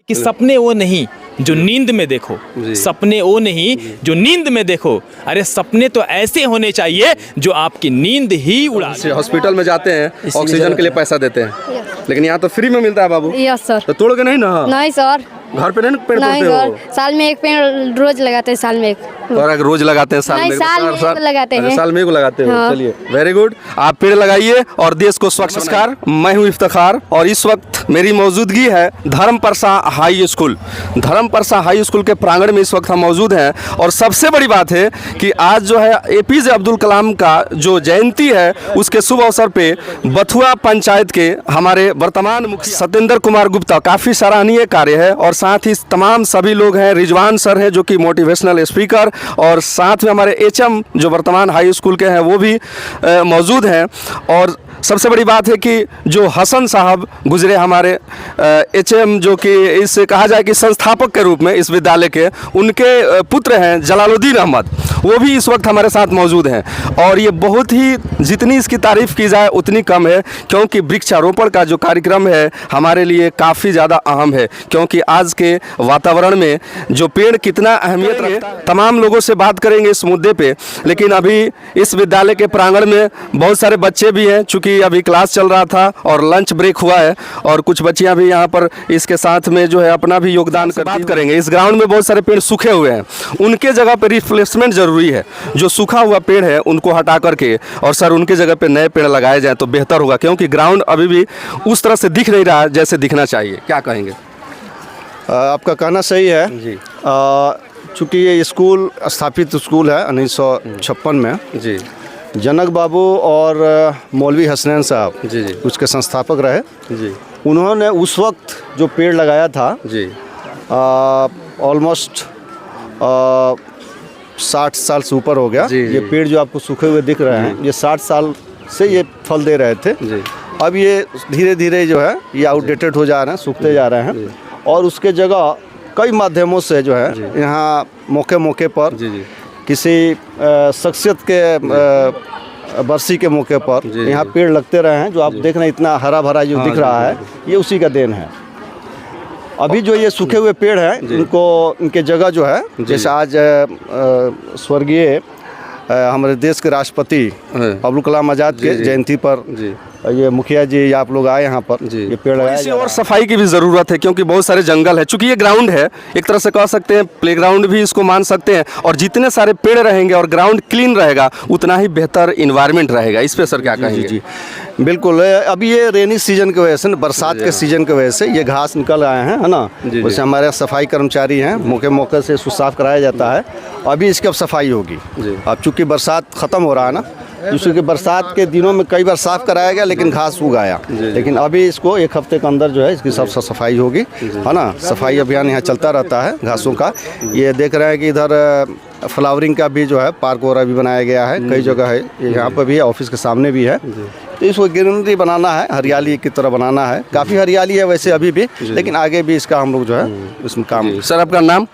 कि सपने वो नहीं जो नींद में देखो, सपने वो नहीं जो नींद में देखो। अरे सपने तो ऐसे होने चाहिए जो आपकी नींद ही उड़ा दे। हॉस्पिटल में जाते हैं ऑक्सीजन के लिए पैसा देते हैं, लेकिन यहाँ तो फ्री में मिलता है बाबू। Yes sir. तो तोड़ के नहीं ना? नहीं सर। घर पे नहीं पेड़ नहीं तोड़ते सर, हो? साल में एक पेड़ रोज लगाते हैं, साल में एक। और अगर रोज लगाते हैं साल नहीं, में? साल में एक लगाते हैं। साल में एक लगाते हो। हाँ। चलिए वेरी गुड, आप पेड़ लगाइए और देश को स्वच्छ। नमस्कार, मैं हूं इफ्तिखार और इस वक्त मेरी मौजूदगी है Dharmparsa high school. Dharmparsa high school के प्रांगण में इस वक्त हम मौजूद हैं और सबसे बड़ी बात है कि आज जो है एपीजे अब्दुल कलाम का जो जयंती है उसके शुभ अवसर पे बथुआ पंचायत के हमारे वर्तमान मुखिया सत्येंद्र कुमार गुप्ता, काफ़ी सराहनीय कार्य है। और साथ ही तमाम सभी लोग हैं, रिजवान सर हैं जो कि मोटिवेशनल स्पीकर, और साथ में हमारे एचएम जो वर्तमान हाई स्कूल के हैं वो भी मौजूद हैं। और सबसे बड़ी बात है कि जो हसन साहब गुजरे हमारे एचएम, जो कि इसे कहा जाए कि संस्थापक के रूप में इस विद्यालय के, उनके पुत्र हैं जलालुद्दीन अहमद, वो भी इस वक्त हमारे साथ मौजूद हैं। और ये बहुत ही, जितनी इसकी तारीफ़ की जाए उतनी कम है, क्योंकि वृक्षारोपण का जो कार्यक्रम है हमारे लिए काफ़ी ज़्यादा अहम है, क्योंकि आज के वातावरण में जो पेड़ कितना अहमियत रखता है। तमाम लोगों से बात करेंगे इस मुद्दे पे, लेकिन अभी इस विद्यालय के प्रांगण में बहुत सारे बच्चे भी हैं, चूँकि अभी क्लास चल रहा था और लंच ब्रेक हुआ है, और कुछ बच्चियां भी यहाँ पर इसके साथ में जो है अपना भी योगदान कर बात करेंगे। इस ग्राउंड में बहुत सारे पेड़ सूखे हुए हैं, उनके जगह पर रिप्लेसमेंट जरूरी है। जो सूखा हुआ पेड़ है उनको हटा करके और सर उनके जगह पे नए पेड़ लगाए जाए तो बेहतर होगा, क्योंकि ग्राउंड अभी भी उस तरह से दिख नहीं रहा है जैसे दिखना चाहिए। क्या कहेंगे? आपका कहना सही है जी। चूँकि ये स्कूल स्थापित स्कूल है 1956 में। जी जनक बाबू और मौलवी हसनैन साहब जी जी उसके संस्थापक रहे। जी उन्होंने उस वक्त जो पेड़ लगाया था जी ऑलमोस्ट 60 साल से ऊपर हो गया। जी, ये जी। पेड़ जो आपको सूखे हुए दिख रहे हैं, ये 60 साल से ये फल दे रहे थे। जी। अब ये धीरे धीरे जो है ये आउटडेटेड हो जा रहे हैं, सूखते जा रहे हैं, और उसके जगह कई माध्यमों से जो है यहाँ मौके मौके पर जी जी किसी शख्सियत के बरसी के मौके पर यहाँ पेड़ लगते रहे हैं। जो आप देख रहे हैं इतना हरा भरा जो दिख रहा है, ये उसी का देन है। अभी जो ये सूखे हुए पेड़ हैं इनको, इनके जगह जो है, जैसे आज स्वर्गीय हमारे देश के राष्ट्रपति अब्दुल कलाम आज़ाद के जयंती पर ये मुखिया जी आप लोग आए यहाँ पर, ये पेड़ लगाया जा रहा है। और सफाई की भी ज़रूरत है, क्योंकि बहुत सारे जंगल है। चूंकि ये ग्राउंड है, एक तरह से कह सकते हैं प्लेग्राउंड भी इसको मान सकते हैं, और जितने सारे पेड़ रहेंगे और ग्राउंड क्लीन रहेगा उतना ही बेहतर इन्वायरमेंट रहेगा। इस पे सर क्या कहेंगे? जी बिल्कुल। अभी ये रेनी सीजन की वजह से, बरसात के सीजन की वजह से ये घास निकल आए हैं, है ना। वैसे हमारे सफाई कर्मचारी हैं, मौके मौके से इसको साफ कराया जाता है। अभी इसकी अब सफाई होगी। अब चूँकि बरसात ख़त्म हो रहा है ना, क्योंकि बरसात के दिनों में कई बार साफ कराया गया लेकिन घास उग आया, लेकिन अभी इसको एक हफ्ते के अंदर जो है इसकी सब सफाई होगी, है ना। सफाई अभियान यहाँ चलता रहता है घासों का। ये देख रहे हैं कि इधर फ्लावरिंग का भी जो है पार्क वगैरह भी बनाया गया है, कई जगह है, यहाँ पर भी है, ऑफिस के सामने भी है। तो इसको ग्रीनरी बनाना है, हरियाली की तरह बनाना है। काफ़ी हरियाली है वैसे अभी भी, लेकिन आगे भी इसका हम लोग जो है इसमें काम। सर आपका नाम?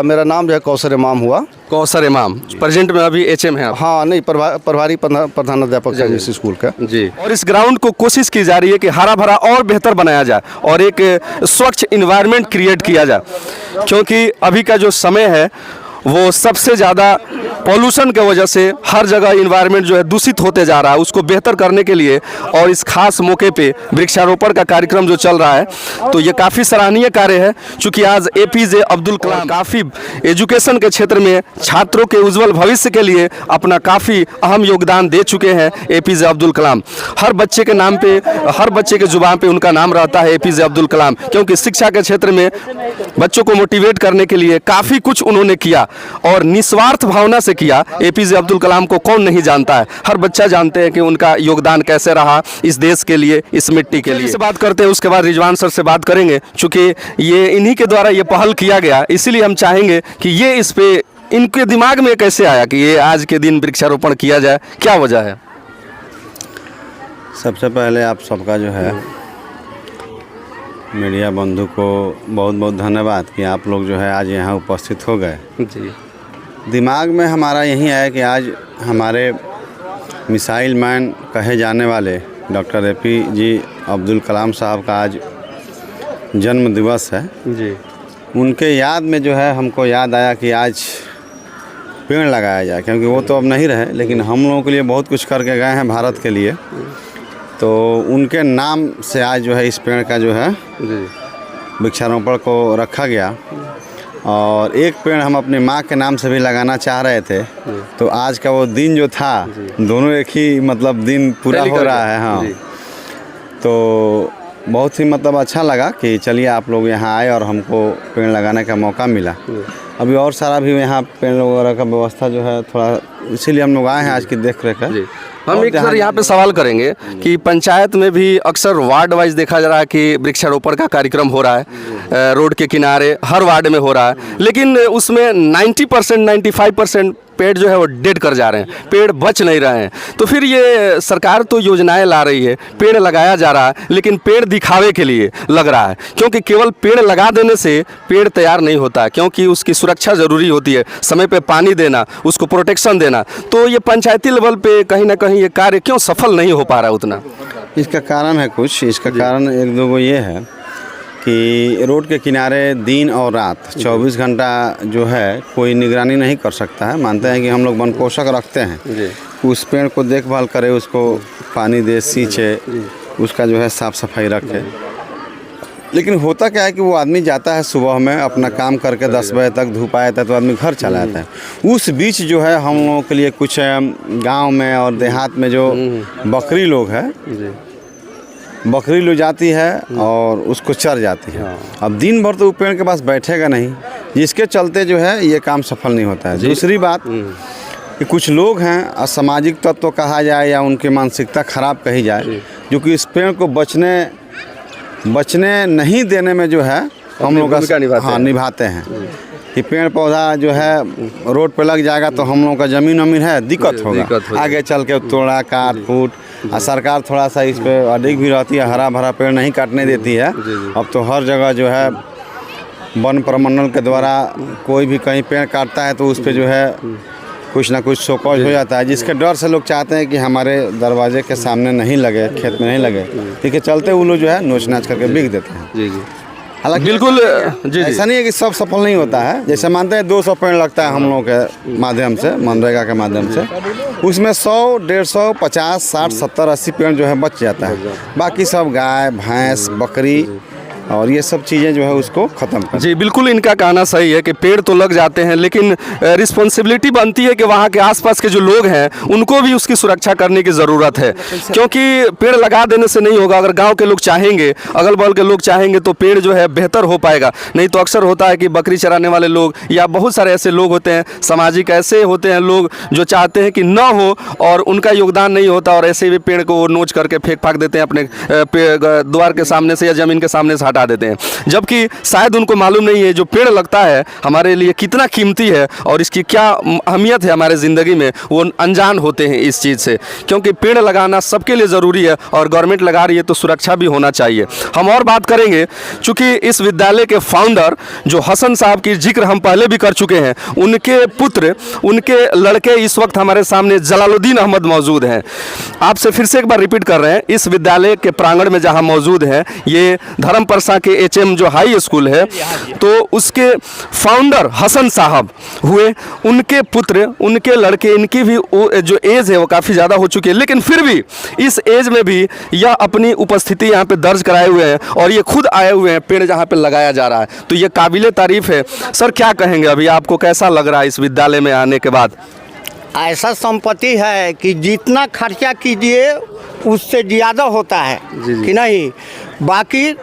मेरा नाम जो है कौसर इमाम हुआ। कौसर इमाम प्रेजेंट में अभी एचएम है आप? हाँ नहीं, प्रभारी प्रधानाध्यापक है इस स्कूल का। जी। और इस ग्राउंड को कोशिश की जा रही है कि हरा भरा और बेहतर बनाया जाए और एक स्वच्छ इन्वायरमेंट क्रिएट किया जाए, क्योंकि अभी का जो समय है वो सबसे ज़्यादा पॉल्यूशन के वजह से हर जगह इन्वायरमेंट जो है दूषित होते जा रहा है। उसको बेहतर करने के लिए और इस खास मौके पे वृक्षारोपण का कार्यक्रम जो चल रहा है, तो ये काफ़ी सराहनीय कार्य है। चूँकि आज एपीजे अब्दुल कलाम काफ़ी एजुकेशन के क्षेत्र में छात्रों के उज्जवल भविष्य के लिए अपना काफ़ी अहम योगदान दे चुके हैं एपीजे अब्दुल कलाम। हर बच्चे के नाम पे, हर बच्चे के जुबान पे उनका नाम रहता है एपीजे अब्दुल कलाम, क्योंकि शिक्षा के क्षेत्र में बच्चों को मोटिवेट करने के लिए काफ़ी कुछ उन्होंने किया और निस्वार्थ भावना से किया। एपीजे अब्दुल कलाम को कौन नहीं जानता है, हर बच्चा जानते हैं कि उनका योगदान कैसे रहा इस देश के लिए, इस मिट्टी के लिए। से बात करते हैं, उसके बाद रिजवान सर से बात करेंगे। चूँकि ये इन्हीं के द्वारा ये पहल किया गया, इसीलिए हम चाहेंगे कि ये इस पे इनके दिमाग में कैसे आया कि ये आज के दिन वृक्षारोपण किया जाए, क्या वजह है? सबसे पहले आप सबका जो है मीडिया बंधु को बहुत बहुत धन्यवाद कि आप लोग जो है आज यहाँ उपस्थित हो गए। जी। दिमाग में हमारा यही है कि आज हमारे मिसाइल मैन कहे जाने वाले डॉक्टर एपीजे अब्दुल कलाम साहब का आज जन्म दिवस है जी उनके याद में जो है हमको याद आया कि आज पेड़ लगाया जाए, क्योंकि वो तो अब नहीं रहे लेकिन हम लोगों के लिए बहुत कुछ करके गए हैं भारत के लिए। तो उनके नाम से आज जो है इस पेड़ का जो है वृक्षारोपण को रखा गया। और एक पेड़ हम अपनी माँ के नाम से भी लगाना चाह रहे थे, तो आज का वो दिन जो था दोनों एक ही मतलब दिन पूरा हो रहा है। हाँ, तो बहुत ही मतलब अच्छा लगा कि चलिए आप लोग यहाँ आए और हमको पेड़ लगाने का मौका मिला। अभी और सारा भी यहाँ पेड़ वगैरह का व्यवस्था जो है थोड़ा, इसीलिए हम लोग आए हैं आज की देख रेख है। हम एक सर यहाँ पे सवाल करेंगे कि पंचायत में भी अक्सर वार्ड वाइज देखा जा रहा है कि वृक्षारोपण का कार्यक्रम हो रहा है, रोड के किनारे हर वार्ड में हो रहा है, लेकिन उसमें 90% 95% पेड़ जो है वो डेड कर जा रहे हैं, पेड़ बच नहीं रहे हैं। तो फिर ये सरकार तो योजनाएं ला रही है, पेड़ लगाया जा रहा है, लेकिन पेड़ दिखावे के लिए लग रहा है, क्योंकि केवल पेड़ लगा देने से पेड़ तैयार नहीं होता है, क्योंकि उसकी सुरक्षा ज़रूरी होती है, समय पे पानी देना, उसको प्रोटेक्शन देना। तो ये पंचायती लेवल पे कहीं ना कहीं ये कार्य क्यों सफल नहीं हो पा रहा उतना? इसका कारण है कुछ, इसका कारण एक दो गो ये है कि रोड के किनारे दिन और रात 24 घंटा जो है कोई निगरानी नहीं कर सकता है। मानते हैं कि हम लोग वन पोषक रखते हैं, उस पेड़ को देखभाल करे, उसको पानी दे, सींचे, उसका जो है साफ़ सफाई रखे। लेकिन होता क्या है कि वो आदमी जाता है सुबह में अपना काम करके 10 बजे तक, धूप आया था तो आदमी घर चला जाता है। उस बीच जो है हम लोगों के लिए कुछ गांव में और देहात में जो बकरी लोग है, बकरी लो जाती है और उसको चर जाती है। अब दिन भर तो वो पेड़ के पास बैठेगा नहीं, जिसके चलते जो है ये काम सफल नहीं होता है। दूसरी बात कि कुछ लोग हैं, असामाजिक तत्व कहा जाए या उनकी मानसिकता खराब कही जाए, जो कि इस पेड़ को बचने नहीं देने में जो है हम लोग का निभाते हैं कि पेड़ पौधा जो है रोड पे लग जाएगा तो हम लोगों का ज़मीन वमीन है दिक्कत होगा, आगे चल के तोड़ा काट फूट। और सरकार थोड़ा सा इस पर अधिक भी रहती है, हरा भरा पेड़ नहीं काटने देती है। अब तो हर जगह जो है वन प्रमंडल के द्वारा कोई भी कहीं पेड़ काटता है तो उस पर जो है कुछ ना कुछ शोकॉज हो जाता है, जिसके डर से लोग चाहते हैं कि हमारे दरवाजे के सामने नहीं लगे, खेत में नहीं लगे, ठीक है, चलते वो लोग जो है नोच नाच करके बिक देते हैं। हालांकि बिल्कुल जी, ऐसा नहीं है कि सब सफल नहीं होता है। जैसे मानते हैं 200 पेड़ लगता है हम लोगों के माध्यम से, मनरेगा के माध्यम से, उसमें 100, 150, 50, 60, 70, 80 पेड़ जो है बच जाता है। बाकी सब गाय भैंस बकरी और ये सब चीज़ें जो है उसको ख़त्म कर। जी बिल्कुल, इनका कहना सही है कि पेड़ तो लग जाते हैं, लेकिन रिस्पॉन्सिबिलिटी बनती है कि वहाँ के आसपास के जो लोग हैं उनको भी उसकी सुरक्षा करने की ज़रूरत है, क्योंकि पेड़ लगा देने से नहीं होगा। अगर गांव के लोग चाहेंगे, अगल बगल के लोग चाहेंगे तो पेड़ जो है बेहतर हो पाएगा। नहीं तो अक्सर होता है कि बकरी चराने वाले लोग या बहुत सारे ऐसे लोग होते हैं, सामाजिक ऐसे होते हैं लोग जो चाहते हैं कि ना हो और उनका योगदान नहीं होता, और ऐसे भी पेड़ को नोच करके फेंक फाक देते हैं अपने द्वार के सामने से या ज़मीन के सामने से हटा देते हैं, जबकि शायद उनको मालूम नहीं है जो पेड़ लगता है हमारे लिए कितना कीमती है और इसकी क्या अहमियत है हमारे ज़िंदगी में, वो अनजान होते हैं इस चीज़ से। क्योंकि पेड़ लगाना सबके लिए ज़रूरी है और गवर्नमेंट लगा रही है तो सुरक्षा भी होना चाहिए। हम और बात करेंगे, चूँकि इस विद्यालय के फाउंडर जो हसन साहब की जिक्र हम पहले भी कर चुके हैं, उनके पुत्र, उनके लड़के इस वक्त हमारे सामने जलालुद्दीन अहमद मौजूद हैं। आपसे फिर से एक बार रिपीट कर रहे हैं, इस विद्यालय के प्रांगण में जहाँ मौजूद हैं, ये धर्मपरसा के HM जो हाई स्कूल है, तो उसके फाउंडर हसन साहब हुए, उनके पुत्र, उनके लड़के, इनकी भी जो एज है वो काफ़ी ज़्यादा हो चुकी है, लेकिन फिर भी इस एज में भी यह अपनी उपस्थिति यहाँ पे दर्ज कराए हुए हैं और ये खुद आए हुए हैं पेड़ जहाँ पे लगाया जा रहा है, तो ये काबिले तारीफ़ है। सर क्या कहेंगे, अभी आपको कैसा लग रहा है इस विद्यालय में आने के बाद? ऐसा संपत्ति है कि जितना खर्चा कीजिए उससे ज़्यादा होता है कि नहीं, बाकी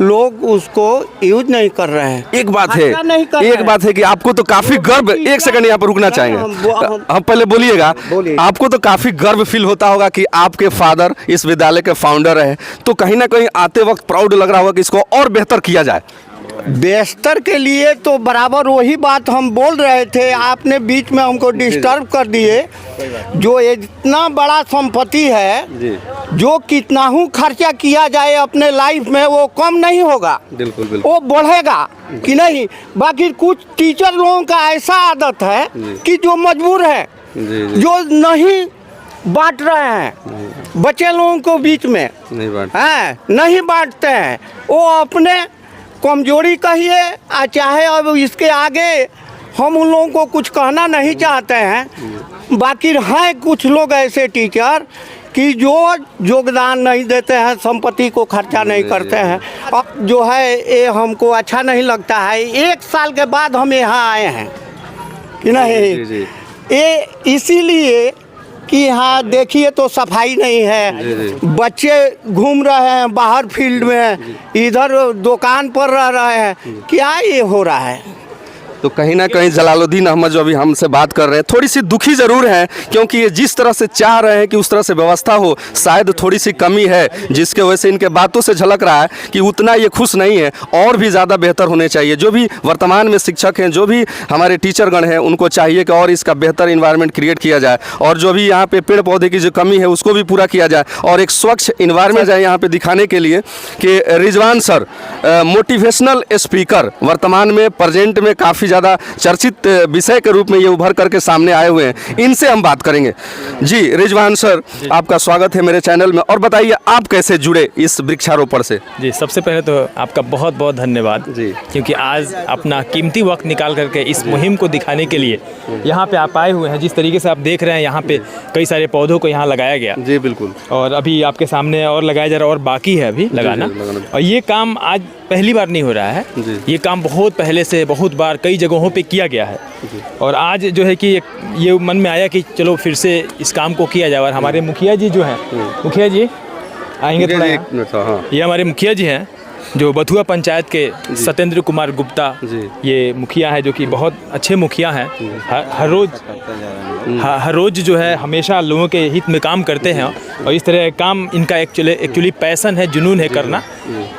लोग उसको यूज नहीं कर रहे हैं। एक बात है कि आपको तो काफी गर्व, एक सेकंड यहाँ पर रुकना चाहेंगे, हम पहले बोलिएगा, आपको तो काफी गर्व फील होता होगा कि आपके फादर इस विद्यालय के फाउंडर है, तो कहीं ना कहीं आते वक्त प्राउड लग रहा होगा कि इसको और बेहतर किया जाए। बेहतर के लिए तो बराबर वही बात हम बोल रहे थे, आपने बीच में हमको डिस्टर्ब कर दिए। जो इतना बड़ा संपत्ति है, जो कितना ही खर्चा किया जाए अपने लाइफ में वो कम नहीं होगा, बिल्कुल वो बढ़ेगा कि नहीं। बाकी कुछ टीचर लोगों का ऐसा आदत है कि जो मजबूर है, जो नहीं बांट रहे हैं बच्चे लोगों को बीच में, नहीं बांटते हैं, वो अपने कमजोरी कहिए चाहे अब इसके आगे हम उन लोगों को कुछ कहना नहीं चाहते हैं। बाकी हैं कुछ लोग ऐसे टीचर कि जो योगदान नहीं देते हैं, संपत्ति को खर्चा नहीं करते हैं। अब जो है ये हमको अच्छा नहीं लगता है। 1 साल के बाद हम यहाँ आए हैं कि नहीं, ये इसीलिए कि यहाँ देखिए तो सफाई नहीं है, बच्चे घूम रहे हैं बाहर फील्ड में, इधर दुकान पर रह रहे हैं, क्या ये हो रहा है। तो कहीं ना कहीं जलालुद्दीन अहमद जो अभी हमसे बात कर रहे हैं थोड़ी सी दुखी ज़रूर हैं, क्योंकि ये जिस तरह से चाह रहे हैं कि उस तरह से व्यवस्था हो, शायद थोड़ी सी कमी है, जिसके वजह से इनके बातों से झलक रहा है कि उतना ये खुश नहीं है, और भी ज़्यादा बेहतर होने चाहिए। जो भी वर्तमान में शिक्षक हैं, जो भी हमारे टीचरगण हैं, उनको चाहिए कि और इसका बेहतर इन्वायरमेंट क्रिएट किया जाए, और जो भी यहाँ पे पेड़ पौधे की जो कमी है उसको भी पूरा किया जाए, और एक स्वच्छ इन्वायरमेंट जाए यहाँ पे दिखाने के लिए कि रिजवान सर मोटिवेशनल स्पीकर वर्तमान में प्रेजेंट में काफ़ी ज़्यादा चर्चित विषय के रूप में ये उभर करके सामने आए हुए हैं। इनसे हम बात करेंगे। जी रिजवान सर, आपका स्वागत है मेरे चैनल में, और बताइए आप कैसे जुड़े इस वृक्षारोपण से। जी सबसे पहले तो आपका बहुत बहुत धन्यवाद जी, क्योंकि आज अपना कीमती वक्त निकाल करके इस मुहिम को दिखाने के लिए यहाँ पे आप आए हुए हैं। जिस तरीके से आप देख रहे हैं यहाँ पे कई सारे पौधों को यहाँ लगाया गया। जी बिल्कुल, और अभी आपके सामने और लगाया जा रहा है, और बाकी है अभी लगाना। और ये काम आज पहली बार नहीं हो रहा है, ये काम बहुत पहले से बहुत बार कई जगहों पे किया गया है। और आज जो है कि ये मन में आया कि चलो फिर से इस काम को किया जाए। और हमारे मुखिया जी जो हैं, मुखिया जी आएंगे थोड़ा यहाँ। ये हमारे मुखिया जी हैं जो बथुआ पंचायत के सत्येंद्र कुमार गुप्ता, ये मुखिया है जो कि बहुत अच्छे मुखिया हैं। हर रोज़ जो है हमेशा लोगों के हित में काम करते हैं, और इस तरह काम इनका एक्चुअली पैसन है, जुनून है करना,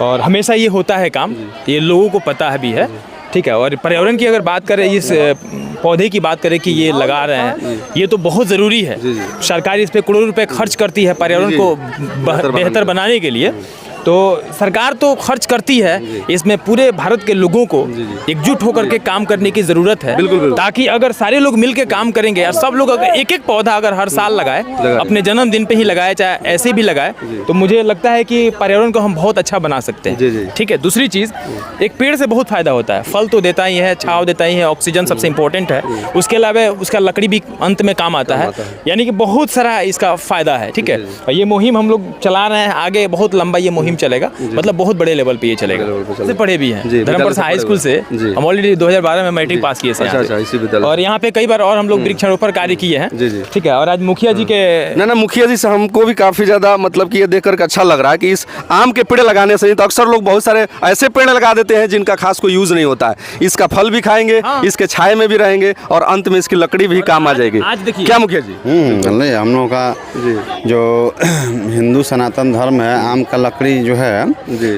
और हमेशा ये होता है काम, ये लोगों को पता है भी है। ठीक है। और पर्यावरण की अगर बात करें, इस पौधे की बात करें कि ये लगा रहे हैं, ये तो बहुत ज़रूरी है। सरकार इस पे करोड़ों रुपए खर्च करती है पर्यावरण को बेहतर बनाने के लिए, तो सरकार तो खर्च करती है, इसमें पूरे भारत के लोगों को एकजुट होकर के काम करने की ज़रूरत है। ताकि अगर सारे लोग मिलकर काम करेंगे और सब लोग अगर एक एक पौधा अगर हर साल लगाए, अपने जन्मदिन पे ही लगाए चाहे ऐसे भी लगाए, तो मुझे लगता है कि पर्यावरण को हम बहुत अच्छा बना सकते हैं। ठीक है। दूसरी चीज़, एक पेड़ से बहुत फ़ायदा होता है, फल तो देता ही है, छाँव देता ही है, ऑक्सीजन सबसे इम्पोर्टेंट है, उसके अलावा उसका लकड़ी भी अंत में काम आता है, यानी कि बहुत सारा इसका फ़ायदा है। ठीक है। और ये मुहिम हम लोग चला रहे हैं, आगे बहुत लंबा ये मुहिम चलेगा, मतलब बहुत बड़े लेवल पे ये चलेगा। से पढ़े भी हैं धर्मप्रसा हाई स्कूल से, हम ऑलरेडी 2012 में मैट्रिक पास किए थे, और यहाँ पे कई बार और हम लोग वृक्षारोपण कार्य किए हैं। ठीक है। और आज मुखिया जी के ना मुखिया जी से हमको भी काफ़ी ज़्यादा मतलब कि ये देख कर अच्छा लग रहा है कि इस आम के पेड़ लगाने से, तो अक्सर लोग बहुत सारे ऐसे पेड़ लगा देते हैं जिनका खास कोई यूज़ नहीं होता है। इसका फल भी खाएंगे, इसके छाए में भी रहेंगे, और अंत में इसकी लकड़ी भी काम आ जाएगी। आज देखिए क्या मुखिया जी, हम लोगों का जो हिंदू सनातन धर्म है, आम का लकड़ी जो है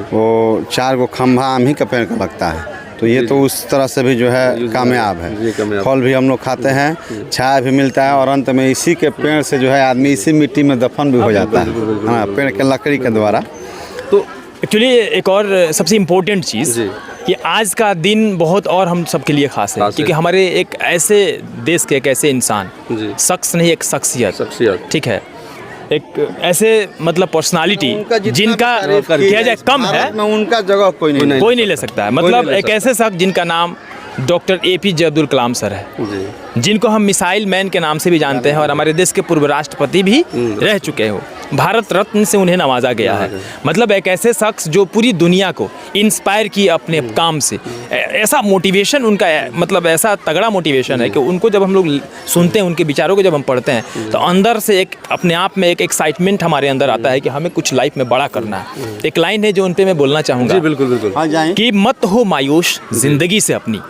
वो 4 गो खंभा आम ही का पेड़ का लगता है, तो ये तो उस तरह से भी जो है कामयाब है। फल भी हम लोग खाते हैं, छाया भी मिलता है, और अंत में इसी के पेड़ से जो है आदमी इसी मिट्टी में दफन भी हो जाता है, हाँ, पेड़ के लकड़ी के द्वारा। तो एक्चुअली एक और सबसे इम्पोर्टेंट चीज़ कि आज का दिन बहुत और हम सबके लिए खास है, क्योंकि हमारे एक ऐसे देश के एक ऐसे इंसान, शख्स नहीं एक शख्सियत, ठीक है, एक ऐसे मतलब पर्सनालिटी जिनका किया जाए कम है, उनका जगह कोई नहीं ले सकता है। मतलब एक ऐसे शख्स जिनका नाम doctor APJ Abdul Kalam sir है, जिनको हम मिसाइल मैन के नाम से भी जानते हैं, और हमारे देश के पूर्व राष्ट्रपति भी रह चुके हो, भारत रत्न से उन्हें नवाजा गया है। मतलब एक ऐसे शख्स जो पूरी दुनिया को इंस्पायर किए अपने काम से, ऐसा मोटिवेशन उनका मतलब ऐसा तगड़ा मोटिवेशन है कि उनको जब हम लोग सुनते हैं, उनके विचारों को जब हम पढ़ते हैं, तो अंदर से एक अपने आप में एक एक्साइटमेंट हमारे अंदर आता है कि हमें कुछ लाइफ में बड़ा करना है। एक लाइन है जो उन पे मैं बोलना चाहूँगा, बिल्कुल कि मत हो मायूस जिंदगी से अपनी,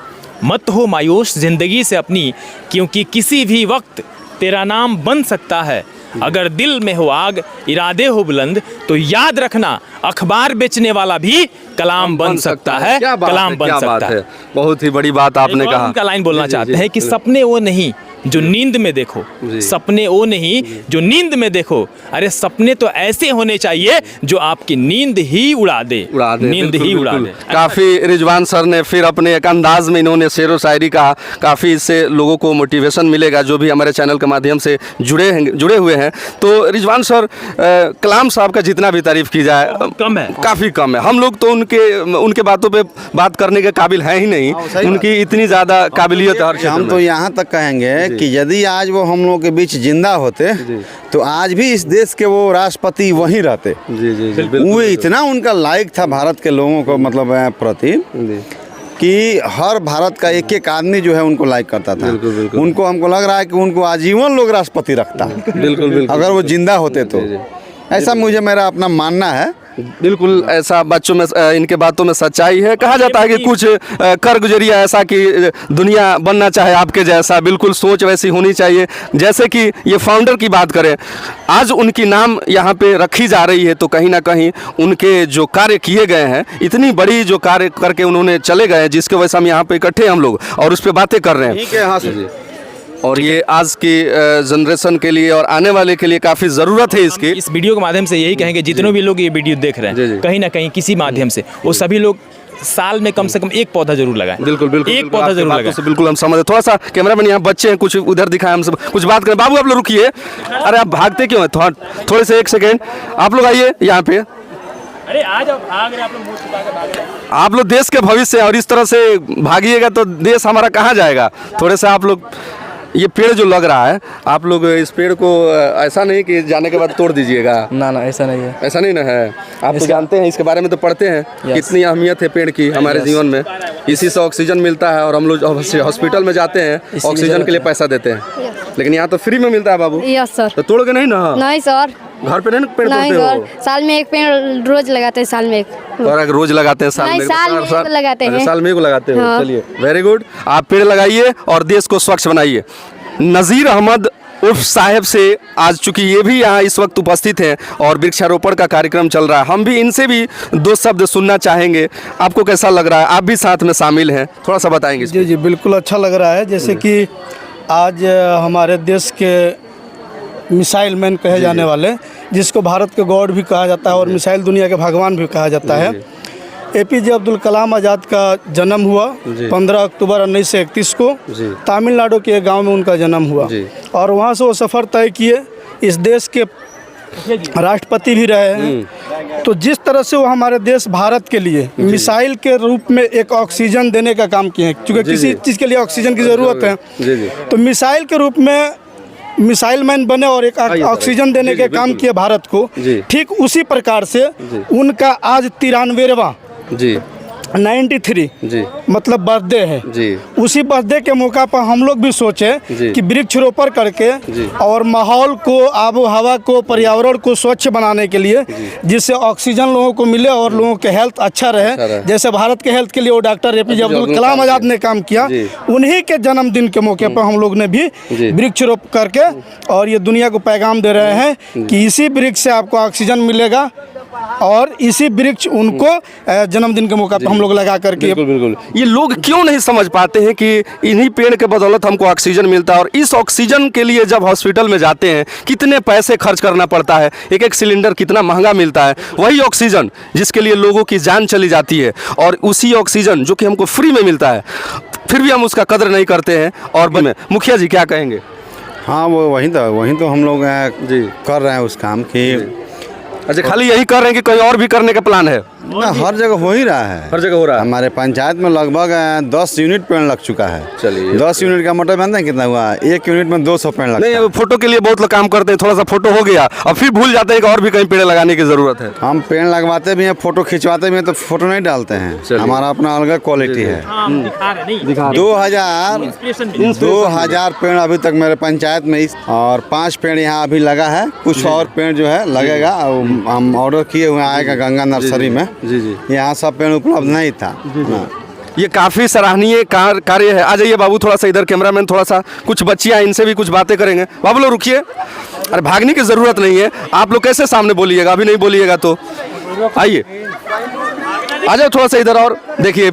मत हो मायूस जिंदगी से अपनी, क्योंकि किसी भी वक्त तेरा नाम बन सकता है। अगर दिल में हो आग, इरादे हो बुलंद, तो याद रखना अखबार बेचने वाला भी कलाम बन सकता है, कलाम बन सकता है। बहुत ही बड़ी बात आपने कहा। उनका लाइन बोलना चाहते हैं कि सपने वो नहीं जो नींद में देखो, सपने वो नहीं जो नींद में देखो। अरे सपने तो ऐसे होने चाहिए जो आपकी नींद ही उड़ा दे, नींद बिल्कुल, ही उड़ा बिल्कुल। दे। काफ़ी रिजवान सर ने फिर अपने एक अंदाज में इन्होंने शेर व शायरी कहा, काफ़ी इससे लोगों को मोटिवेशन मिलेगा जो भी हमारे चैनल के माध्यम से जुड़े हुए हैं। तो रिजवान सर, कलाम साहब का जितना भी तारीफ की जाए कम है, काफ़ी कम है। हम लोग तो उनके बातों पे बात करने के काबिल हैं ही नहीं, उनकी इतनी ज़्यादा काबिलियत है हर क्षेत्र हम में। तो यहाँ तक कहेंगे कि यदि आज वो हम लोगों के बीच जिंदा होते तो आज भी इस देश के वो राष्ट्रपति वहीं रहते। जी जी जी, वो इतना उनका लायक था भारत के लोगों को, मतलब प्रति, कि हर भारत का एक एक आदमी जो है उनको लाइक करता था। बिल्कुल, बिल्कुल। उनको, हमको लग रहा है कि उनको आजीवन लोग राष्ट्रपति रखता। बिल्कुल बिल्कुल, अगर वो जिंदा होते तो ऐसा मुझे मेरा अपना मानना है। बिल्कुल ऐसा बच्चों में इनके बातों में सच्चाई है। कहा जाता है कि कुछ कर गुजरिया ऐसा कि दुनिया बनना चाहे आपके जैसा, बिल्कुल सोच वैसी होनी चाहिए। जैसे कि ये फाउंडर की बात करें, आज उनकी नाम यहाँ पे रखी जा रही है तो कहीं ना कहीं उनके जो कार्य किए गए हैं, इतनी बड़ी जो कार्य करके उन्होंने चले गए हैं, जिसके वजह से हम यहाँ पे इकट्ठे हम लोग और उस पर बातें कर रहे हैं। ठीक है, हाँ सर। और ये आज की जनरेशन के लिए और आने वाले के लिए काफ़ी ज़रूरत है इसकी। इस वीडियो के माध्यम से यही कहेंगे, जितने भी लोग ये वीडियो देख रहे जी, जी। हैं कहीं ना कहीं किसी माध्यम से, वो सभी लोग साल में कम से कम एक पौधा जरूर लगाएं। बिल्कुल बिल्कुल, एक पौधा जरूर लगाएं। बिल्कुल हम समझ। थोड़ा सा कैमरामैन यहाँ बच्चे हैं, कुछ उधर दिखाएं, हम सब कुछ बात करें। बाबू आप लोग रुकिए, अरे आप भागते क्यों हैं? थोड़े से एक सेकेंड आप लोग आइए यहाँ पे। अरे आज भाग रहे आप लोग, मुंह छुपा के भाग रहे हैं। आप लोग देश के भविष्य हैं और इस तरह से भागिएगा तो देश हमारा कहाँ जाएगा? थोड़े से आप लोग, ये पेड़ जो लग रहा है, आप लोग इस पेड़ को ऐसा नहीं कि जाने के बाद तोड़ दीजिएगा। ना ना ऐसा नहीं है। ऐसा नहीं ना है। आप तो जानते हैं, इसके बारे में तो पढ़ते हैं, कितनी अहमियत है पेड़ की हमारे जीवन में। इसी से ऑक्सीजन मिलता है और हम लोग हॉस्पिटल में जाते हैं, ऑक्सीजन के लिए पैसा देते हैं, लेकिन यहाँ तो फ्री में मिलता है बाबू। Yes sir. तो तोड़ के नहीं ना? नहीं सर, घर पे नहीं पेड़ नहीं तोड़ते सर, हो? साल में एक पेड़ रोज लगाते हैं, साल में एक। और अगर रोज लगाते हैं साल नहीं, में साल में एक लगाते हैं। साल में एक लगाते हो। हाँ। चलिए, वेरी गुड। आप पेड़ लगाइए और देश को स्वच्छ बनाइए। नज़ीर अहमद उर्फ साहब से आज चूंकि ये भी यहाँ इस वक्त उपस्थित हैं और वृक्षारोपण का कार्यक्रम चल रहा है, हम भी इनसे भी दो शब्द सुनना चाहेंगे। आपको कैसा लग रहा है? आप भी साथ में शामिल हैं, थोड़ा सा बताएंगे। जी जी बिल्कुल अच्छा लग रहा है। जैसे कि आज हमारे देश के मिसाइल मैन कहे जाने वाले, जिसको भारत के गॉड भी कहा जाता है और मिसाइल दुनिया के भगवान भी कहा जाता है, APJ अब्दुल कलाम आज़ाद का जन्म हुआ 15 अक्टूबर 1931 को। तमिलनाडु के एक गांव में उनका जन्म हुआ और वहां से वो सफ़र तय किए। इस देश के राष्ट्रपति भी रहे हैं। तो जिस तरह से वो हमारे देश भारत के लिए मिसाइल के रूप में एक ऑक्सीजन देने का काम किए हैं, क्योंकि किसी चीज़ के लिए ऑक्सीजन की ज़रूरत है, तो मिसाइल के रूप में मिसाइल मैन बने और एक ऑक्सीजन देने के काम किए भारत को। ठीक उसी प्रकार से उनका आज 93वां जी 93 जी मतलब बर्थडे है जी। उसी बर्थडे के मौका पर हम लोग भी सोचे कि वृक्षारोपण करके और माहौल को, आबो हवा को, पर्यावरण को स्वच्छ बनाने के लिए, जिससे ऑक्सीजन लोगों को मिले और लोगों के हेल्थ अच्छा रहे। जैसे भारत के हेल्थ के लिए वो डॉक्टर APJ अब्दुल कलाम आज़ाद ने काम किया, उन्हीं के जन्मदिन के मौके पर हम लोग ने भी वृक्षारोपण करके और ये दुनिया को पैगाम दे रहे हैं कि इसी वृक्ष से आपको ऑक्सीजन मिलेगा और इसी वृक्ष उनको जन्मदिन के मौका पर हम लोग लगा करके। बिल्कुल बिल्कुल। ये लोग क्यों नहीं समझ पाते हैं कि इन्हीं पेड़ के बदौलत हमको ऑक्सीजन मिलता है और इस ऑक्सीजन के लिए जब हॉस्पिटल में जाते हैं कितने पैसे खर्च करना पड़ता है, एक एक सिलेंडर कितना महंगा मिलता है। वही ऑक्सीजन जिसके लिए लोगों की जान चली जाती है और उसी ऑक्सीजन जो कि हमको फ्री में मिलता है, फिर भी हम उसका कदर नहीं करते हैं। और मुखिया जी क्या कहेंगे? हाँ, वो वहीं तो हम लोग कर रहे हैं उस काम की। अच्छा, खाली यही कर रहे हैं कि कोई और भी करने का प्लान है? ना, हर जगह हो ही रहा है। हर जगह हो रहा है। हमारे पंचायत में लगभग 10 यूनिट पेड़ लग चुका है। चलिए, 10 यूनिट का मतलब जानते हैं कितना हुआ? 1 यूनिट में 200 पेड़ लगता है। नहीं, फोटो के लिए बहुत लोग काम करते हैं, थोड़ा सा फोटो हो गया और फिर भूल जाते हैं कि और भी कहीं पेड़ लगाने की जरूरत है। हम पेड़ लगवाते भी हैं, फोटो खिंचवाते भी हैं, तो फोटो नहीं डालते हैं। हमारा अपना अलग क्वालिटी है। 2000 पेड़ अभी तक मेरे पंचायत में, और 5 पेड़ यहाँ अभी लगा है। कुछ और पेड़ जो है लगेगा, हम ऑर्डर किए हुए, आएगा गंगा नर्सरी में। यहाँ सब पेड़ उपलब्ध नहीं था। ये काफ़ी सराहनीय कार्य है। आ जाइए बाबू, थोड़ा सा इधर, कैमरामैन थोड़ा सा, कुछ बच्चियाँ, इनसे भी कुछ बातें करेंगे। बाबू लोग रुकिए, अरे भागने की ज़रूरत नहीं है। आप लोग कैसे सामने बोलिएगा? अभी नहीं बोलिएगा तो आइए, आ जाओ थोड़ा सा इधर। और देखिए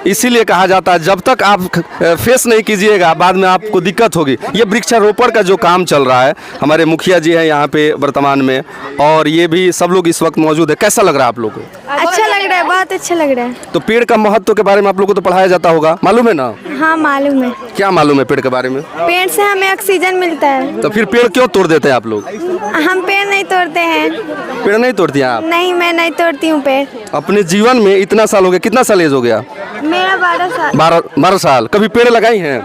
इसीलिए कहा जाता है जब तक आप फेस नहीं कीजिएगा बाद में आपको दिक्कत होगी। ये वृक्षारोपण का जो काम चल रहा है, हमारे मुखिया जी हैं यहाँ पे वर्तमान में, और ये भी सब लोग इस वक्त मौजूद है। कैसा लग रहा है आप लोग को? अच्छा लग रहा है, बहुत अच्छा लग रहा है। तो पेड़ का महत्व के बारे में आप लोगों को तो पढ़ाया जाता होगा, मालूम है ना? हाँ मालूम है। क्या मालूम है पेड़ के बारे में? पेड़ से हमें ऑक्सीजन मिलता है। तो फिर पेड़ क्यों तोड़ देते हैं आप लोग? हम पेड़ नहीं तोड़ते हैं। पेड़ नहीं तोड़ती हैं आप? नहीं, मैं नहीं तोड़ती हूँ पेड़। अपने जीवन में इतना साल हो गया, कितना साल एज हो गया? मेरा 12 साल। 12 साल। कभी पेड़ लगाई हैं?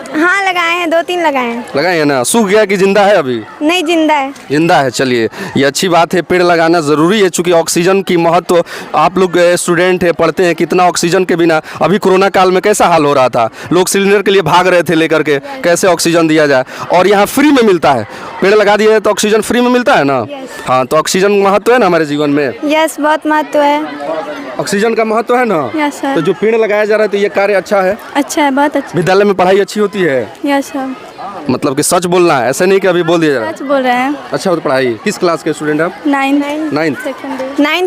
हाँ लगाए हैं, 2-3 लगाए हैं। लगाई है ना? सूख गया कि जिंदा है अभी? नहीं, जिंदा है। जिंदा है। चलिए, ये अच्छी बात है, पेड़ लगाना ज़रूरी है, चूँकि ऑक्सीजन की महत्व, आप लोग स्टूडेंट हैं, पढ़ते हैं, कितना ऑक्सीजन के बिना, अभी कोरोना काल में कैसा हाल हो रहा था, लोग सिलेंडर के लिए भाग रहे थे लेकर के, कैसे ऑक्सीजन दिया जाए, और यहाँ फ्री में मिलता है। पेड़ लगा दिए तो ऑक्सीजन फ्री में मिलता है ना? हाँ, तो ऑक्सीजन महत्व है ना हमारे जीवन में? यस, बहुत महत्व है। ऑक्सीजन का महत्व है ना? Yes sir. तो जो पेड़ लगाया जा रहा है तो ये कार्य अच्छा है? अच्छा है, बहुत अच्छा। विद्यालय में पढ़ाई अच्छी होती है? Yes sir. मतलब कि सच बोलना है, ऐसे नहीं कि अभी बोल दिया जा रहा है। सच बोल रहे हैं। अच्छा हो तो पढ़ाई। किस क्लास के स्टूडेंट आप? 9th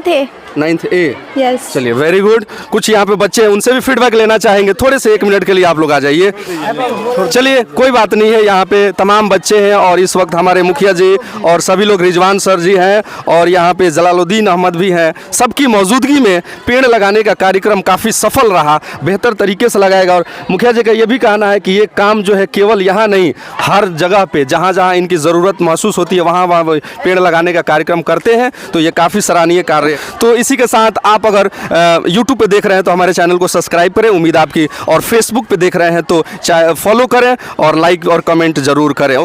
ए। 9th ए। यस। चलिए, वेरी गुड। कुछ यहाँ पे बच्चे हैं, उनसे भी फीडबैक लेना चाहेंगे, थोड़े से 1 मिनट के लिए आप लोग आ जाइए। चलिए, कोई बात नहीं है, यहाँ पे तमाम बच्चे हैं और इस वक्त हमारे मुखिया जी और सभी लोग, रिजवान सर जी हैं और यहाँ पे जलालुद्दीन अहमद भी हैं। सबकी मौजूदगी में पेड़ लगाने का कार्यक्रम काफ़ी सफल रहा, बेहतर तरीके से लगाएगा। और मुखिया जी का ये भी कहना है कि ये काम जो है केवल यहाँ नहीं, हर जगह पे जहाँ जहाँ इनकी ज़रूरत महसूस होती है वहाँ वहाँ पेड़ लगाने का कार्यक्रम करते हैं। तो ये काफ़ी सराहनीय कार्य। तो इसी के साथ आप अगर यूट्यूब पे देख रहे हैं तो हमारे चैनल को सब्सक्राइब करें, उम्मीद आपकी, और फेसबुक पे देख रहे हैं तो फॉलो करें और लाइक और कमेंट ज़रूर करें।